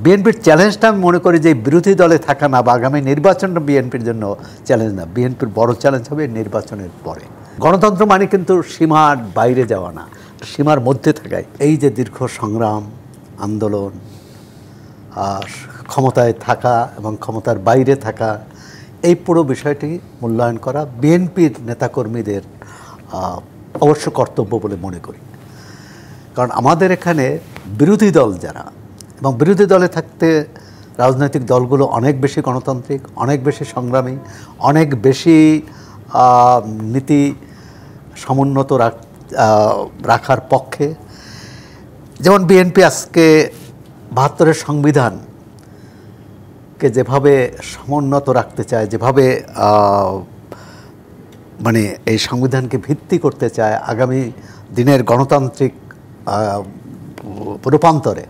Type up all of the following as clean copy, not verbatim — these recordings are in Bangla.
বিএনপির চ্যালেঞ্জটা আমি মনে করি যে বিরোধী দলে থাকা না বা আগামী নির্বাচনটা বিএনপির জন্য চ্যালেঞ্জ না, বিএনপির বড় চ্যালেঞ্জ হবে নির্বাচনের পরে। গণতন্ত্র মানে কিন্তু সীমার বাইরে যাওয়া না, সীমার মধ্যে থাকায় এই যে দীর্ঘ সংগ্রাম, আন্দোলন, আর ক্ষমতায় থাকা এবং ক্ষমতার বাইরে থাকা, এই পুরো বিষয়টি মূল্যায়ন করা বিএনপির নেতাকর্মীদের অবশ্য কর্তব্য বলে মনে করি। কারণ আমাদের এখানে বিরোধী দল যারা, এবং বিরোধী দলে থাকতে রাজনৈতিক দলগুলো অনেক বেশি গণতান্ত্রিক, অনেক বেশি সংগ্রামী, অনেক বেশি নীতি সমুন্নত রাখার পক্ষে। যেমন বিএনপি আজকে ৭২-এর সংবিধানকে যেভাবে সমুন্নত রাখতে চায়, যেভাবে মানে এই সংবিধানকে ভিত্তি করতে চায় আগামী দিনের গণতান্ত্রিক রূপান্তরে,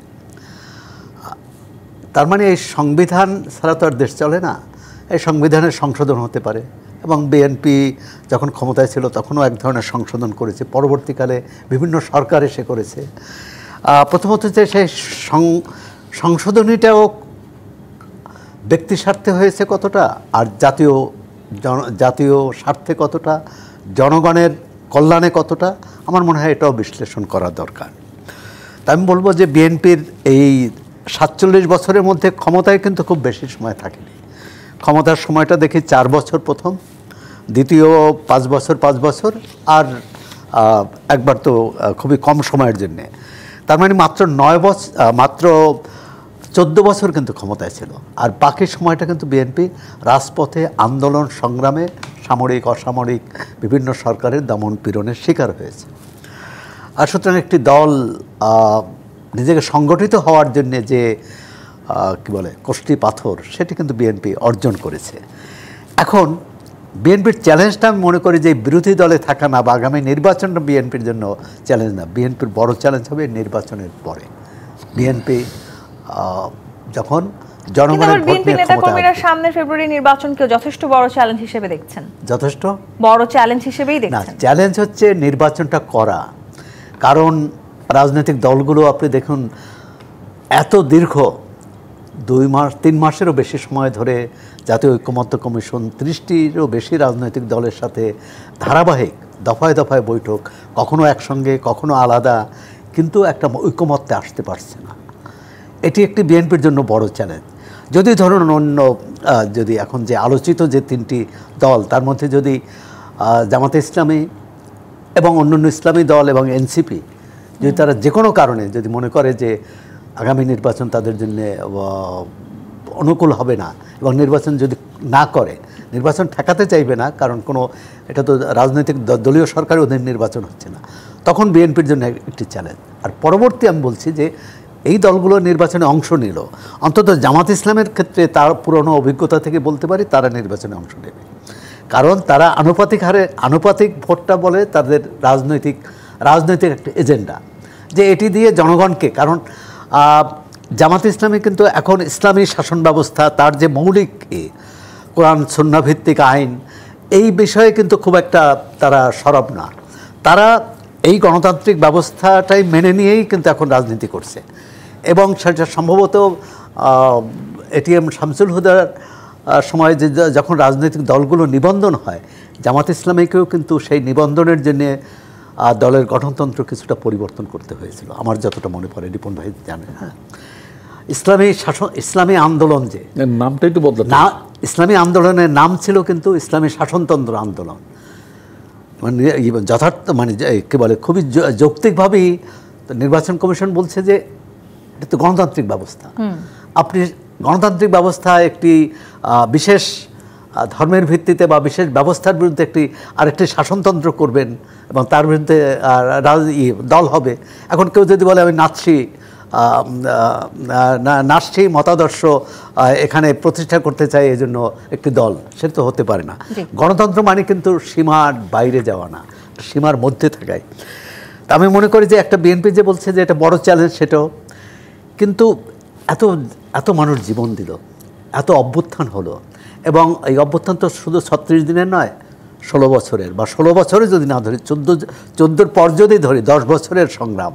তার মানে এই সংবিধান ছাড়া তো আর দেশ চলে না। এই সংবিধানের সংশোধন হতে পারে, এবং বিএনপি যখন ক্ষমতায় ছিল তখনও এক ধরনের সংশোধন করেছে, পরবর্তীকালে বিভিন্ন সরকার এসে করেছে। প্রথমত যে সেই সংশোধনীটাও ব্যক্তি স্বার্থে হয়েছে কতটা, আর জাতীয় স্বার্থে কতটা, জনগণের কল্যাণে কতটা, আমার মনে হয় এটাও বিশ্লেষণ করা দরকার। তা আমি বলবো যে বিএনপির এই ৪৭ বছরের মধ্যে ক্ষমতায় কিন্তু খুব বেশি সময় থাকেনি। ক্ষমতার সময়টা দেখি ৪ বছর প্রথম, দ্বিতীয় ৫ বছর, আর একবার তো খুবই কম সময়ের জন্যে। তার মানে মাত্র 14 বছর কিন্তু ক্ষমতায় ছিল, আর বাকি সময়টা কিন্তু বিএনপি রাজপথে আন্দোলন সংগ্রামে সামরিক অসামরিক বিভিন্ন সরকারের দমন পীড়নের শিকার হয়েছে। আর সুতরাং একটি দল নিজেকে সংগঠিত হওয়ার জন্যে যে কী বলে কষ্টি পাথর, সেটি কিন্তু বিএনপি অর্জন করেছে। এখন বিএনপির চ্যালেঞ্জটা আমি মনে করি যে বিরোধী দলে থাকা না বা আগামী নির্বাচনটা বিএনপির জন্য চ্যালেঞ্জ না, বিএনপির বড় চ্যালেঞ্জ হবে নির্বাচনের পরে। বিএনপি যখন জনগণের ভোট নিয়ে নেতাকর্মীরা সামনে ফেব্রুয়ারি নির্বাচনকে যথেষ্ট বড় চ্যালেঞ্জ হিসেবে দেখছেন? যথেষ্ট বড় চ্যালেঞ্জ হিসেবেই দেখছেন? না, চ্যালেঞ্জ হচ্ছে নির্বাচনটা করা। কারণ রাজনৈতিক দলগুলো আপনি দেখুন, এত দীর্ঘ 2-3 মাসেরও বেশি সময় ধরে জাতীয় ঐক্যমত্য কমিশন 30টিরও বেশি রাজনৈতিক দলের সাথে ধারাবাহিক দফায় দফায় বৈঠক, কখনো একসঙ্গে কখনো আলাদা, কিন্তু একটা ঐক্যমত্যে আসতে পারছে না। এটি একটি বিএনপির জন্য বড় চ্যালেঞ্জ। যদি ধরুন যদি এখন যে আলোচিত যে 3টি দল, তার মধ্যে যদি জামাতে ইসলামী এবং অন্যান্য ইসলামী দল এবং এনসিপি যদি তারা যে কোনো কারণে যদি মনে করে যে আগামী নির্বাচন তাদের জন্য অনুকূল হবে না, এবং নির্বাচন যদি না করে, নির্বাচন ঠেকাতে চাইবে না, কারণ এটা তো রাজনৈতিক দলীয় সরকারের অধীন নির্বাচন হচ্ছে না, তখন বিএনপির জন্য একটি চ্যালেঞ্জ। আর পরবর্তী আমি বলছি যে এই দলগুলো নির্বাচনে অংশ নিল, অন্তত জামাত ইসলামের ক্ষেত্রে তার পুরনো অভিজ্ঞতা থেকে বলতে পারি তারা নির্বাচনে অংশ নেবে। কারণ তারা আনুপাতিক ভোটটা বলে তাদের রাজনৈতিক একটা এজেন্ডা, যে এটি দিয়ে জনগণকে, কারণ জামাত ইসলামী কিন্তু এখন ইসলামী শাসন ব্যবস্থা, তার যে মৌলিক কোরআন সুন্নাহ ভিত্তিক আইন, এই বিষয়ে কিন্তু খুব একটা তারা সরব না। তারা এই গণতান্ত্রিক ব্যবস্থাটাই মেনে নিয়েই কিন্তু এখন রাজনীতি করছে, এবং সেটা সম্ভবত এটিএম শামসুল হুদার সময় যখন রাজনৈতিক দলগুলো নিবন্ধন হয়, জামাত ইসলামীকেও কিন্তু সেই নিবন্ধনের জন্যে দলের গঠনতন্ত্র কিছুটা পরিবর্তন করতে হয়েছিল, আমার যতটা মনে পড়ে। রিপন ভাই জানেন, হ্যাঁ, ইসলামী আন্দোলন, যে নামটাই তো বদলাতে না, ইসলামী আন্দোলনের নাম ছিল কিন্তু ইসলামী শাসনতন্ত্র আন্দোলন। মানে যথার্থ মানে কী বলে, খুবই যৌক্তিকভাবেই নির্বাচন কমিশন বলছে যে এটা তো গণতান্ত্রিক ব্যবস্থা, আপনি গণতান্ত্রিক ব্যবস্থা একটি বিশেষ ধর্মের ভিত্তিতে বা বিশেষ ব্যবস্থার বিরুদ্ধে আরেকটি শাসনতন্ত্র করবেন, এবং তার বিরুদ্ধে দল হবে। এখন কেউ যদি বলে আমি নাৎসি মতাদর্শ এখানে প্রতিষ্ঠা করতে চাই, এই জন্য একটি দল, সেটা তো হতে পারে না। গণতন্ত্র মানে কিন্তু সীমার বাইরে যাওয়া না, সীমার মধ্যে থাকাই। তা আমি মনে করি যে একটা বিএনপি যে বলছে যে এটা বড় চ্যালেঞ্জ, সেটাও কিন্তু এত মানুষ জীবন দিল, এত অভ্যুত্থান হলো, এবং এই অভ্যুত্থান তো শুধু 36 দিনের নয়, 16 বছরের, বা 16 বছরে যদি না ধরি, 14 পর যদি ধরি 10 বছরের সংগ্রাম,